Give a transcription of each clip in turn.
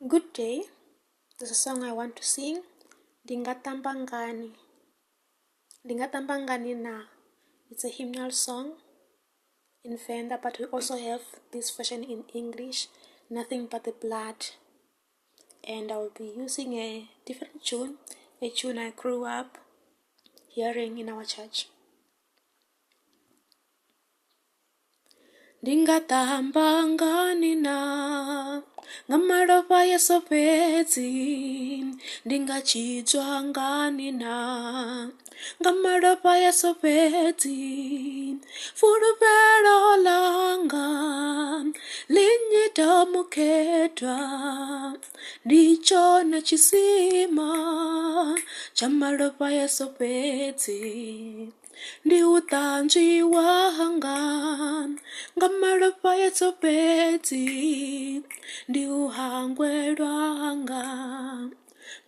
Good day. There's a song I want to sing. Tamba ngani. Tamba ngani na. It's a hymnal song in Venda, but we also have this version in English, Nothing But the Blood. And I will be using a different tune, a tune I grew up hearing in our church. Tamba ngani na ngamalova yasopedzi ndingachitswa ngani na ngamalova yasopedzi fulupelo langa linyita mukhetwa ndichona chisima cha malova yasopedzi ndi utanzwi wanga ngamalova yasopedzi ndi uhangwe lwanga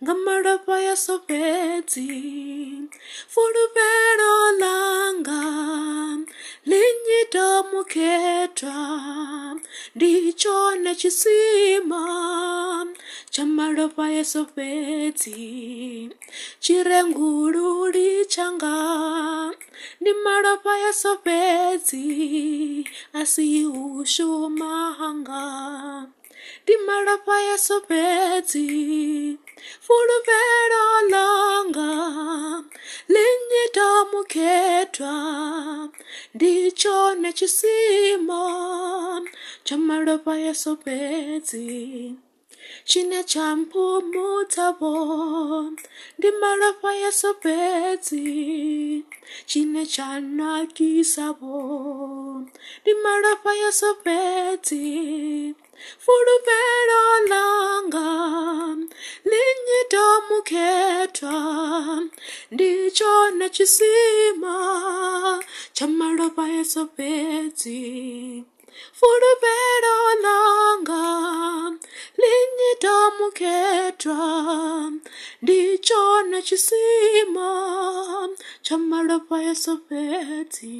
ngamalova yasopedzi fulupelo langa linyita mukhetwa ndichona chisima cha malova yasopedzi chirengululi changa ndi malova yasopedzi asi ushumanga ndi malova yasopedzi fulupelo langa linyita mukhetwa ndichona chisima cha malova yasopedzi chine champumudzavo ndi malova yasopedzi chine chanakisavo ndi malova yasopedzi fulupelo langa linyita mukhetwa ndichona chisima cha malova yasopedzi fulupelo langa linyita mukhetwa ndichona chisima cha malova yasopedzi.